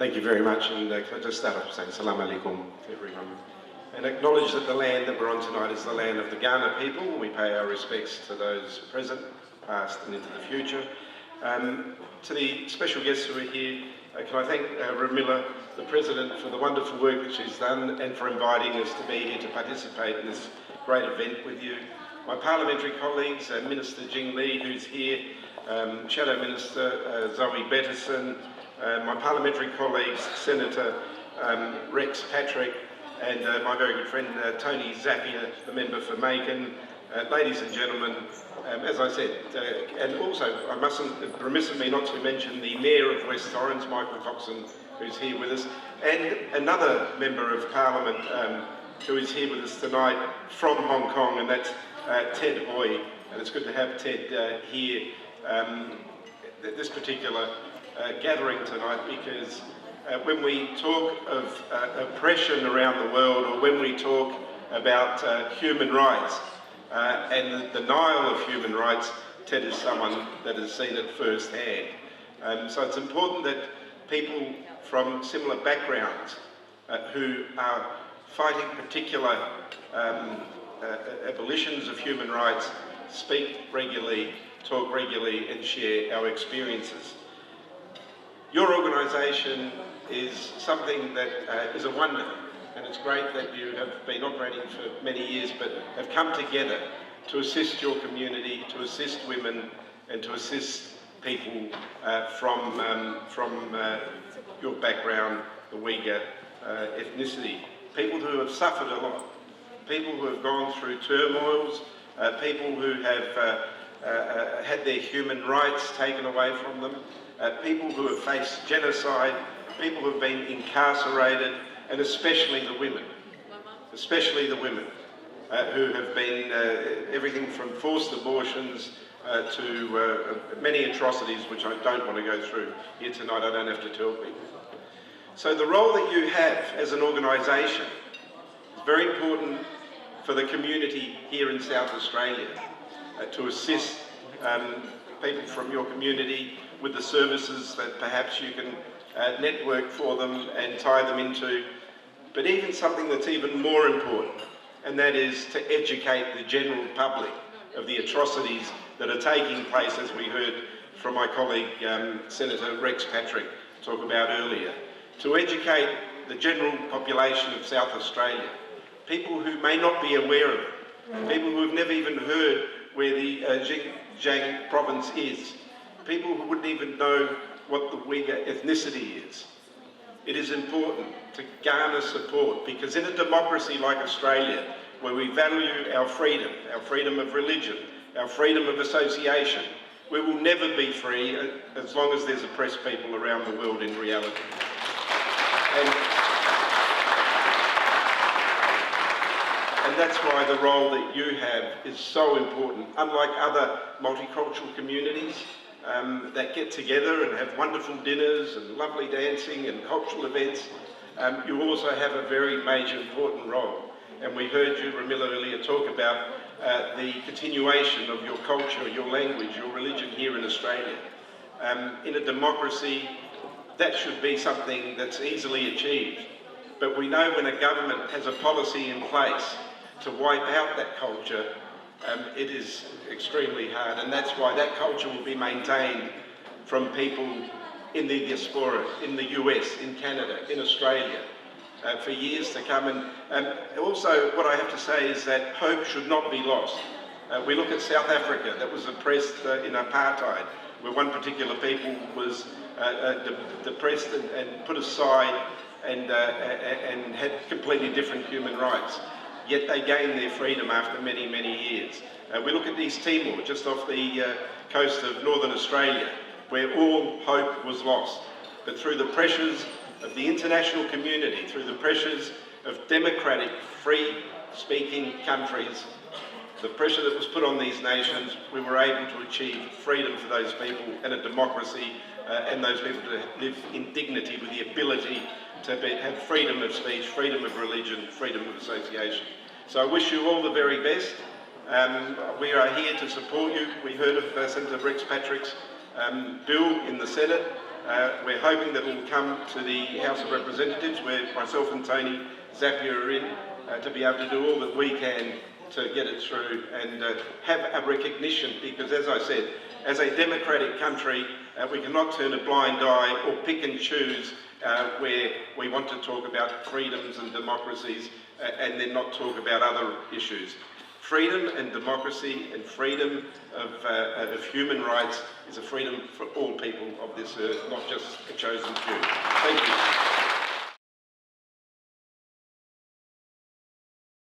Thank you very much, and can I just start off saying salam alaikum to everyone, and acknowledge that the land that we're on tonight is the land of the Ghana people. We pay our respects to those present, past and into the future. To the special guests who are here, can I thank Ramila, the President, for the wonderful work that she's done and for inviting us to be here to participate in this great event with you. My parliamentary colleagues, Minister Jing Lee, who's here, Shadow Minister Zoe Bettison, my parliamentary colleagues, Senator Rex Patrick, and my very good friend Tony Zappia, the member for Macon. Ladies and gentlemen, as I said, and also I mustn't, remiss of me not to mention the Mayor of West Torrens, Michael Coxon, who's here with us, and another Member of Parliament who is here with us tonight from Hong Kong, and that's Ted Hoy, and it's good to have Ted here at this particular gathering tonight, because when we talk of oppression around the world, or when we talk about human rights and the denial of human rights, Ted is someone that has seen it firsthand. So it's important that people from similar backgrounds who are fighting particular abolitions of human rights speak regularly, talk regularly, and share our experiences. Your organisation is something that is a wonder, and it's great that you have been operating for many years, but have come together to assist your community, to assist women, and to assist people from your background, the Uyghur ethnicity. People who have suffered a lot, people who have gone through turmoils, people who have had their human rights taken away from them, people who have faced genocide, people who have been incarcerated, and especially the women who have been everything from forced abortions to many atrocities which I don't want to go through here tonight. I don't have to tell people. So the role that you have as an organisation is very important for the community here in South Australia, to assist people from your community with the services that perhaps you can network for them and tie them into, but even something that's even more important, and that is to educate the general public of the atrocities that are taking place, as we heard from my colleague Senator Rex Patrick talk about earlier. To educate the general population of South Australia, people who may not be aware of it, people who have never even heard where the Xinjiang province is, people who wouldn't even know what the Uyghur ethnicity is. It is important to garner support, because in a democracy like Australia, where we value our freedom of religion, our freedom of association, we will never be free as long as there's oppressed people around the world in reality. And that's why the role that you have is so important. Unlike other multicultural communities that get together and have wonderful dinners and lovely dancing and cultural events, you also have a very major important role. And we heard you, Ramila, earlier talk about the continuation of your culture, your language, your religion here in Australia. In a democracy, that should be something that's easily achieved. But we know when a government has a policy in place to wipe out that culture, it is extremely hard, and that's why that culture will be maintained from people in the diaspora, in the US, in Canada, in Australia, for years to come. And also what I have to say is that hope should not be lost. We look at South Africa, that was oppressed in apartheid, where one particular people was depressed and put aside and had completely different human rights. Yet they gained their freedom after many, many years. We look at East Timor, just off the coast of Northern Australia, where all hope was lost. But through the pressures of the international community, through the pressures of democratic, free-speaking countries, the pressure that was put on these nations, we were able to achieve freedom for those people and a democracy, and those people to live in dignity with the ability to have freedom of speech, freedom of religion, freedom of association. So I wish you all the very best. We are here to support you. We heard of Senator Rex Patrick's bill in the Senate. We're hoping that it will come to the House of Representatives, where myself and Tony Zappia are in, to be able to do all that we can to get it through and have a recognition, because as I said, as a democratic country, we cannot turn a blind eye or pick and choose where we want to talk about freedoms and democracies and then not talk about other issues. Freedom and democracy and freedom of human rights is a freedom for all people of this earth, not just a chosen few. Thank you.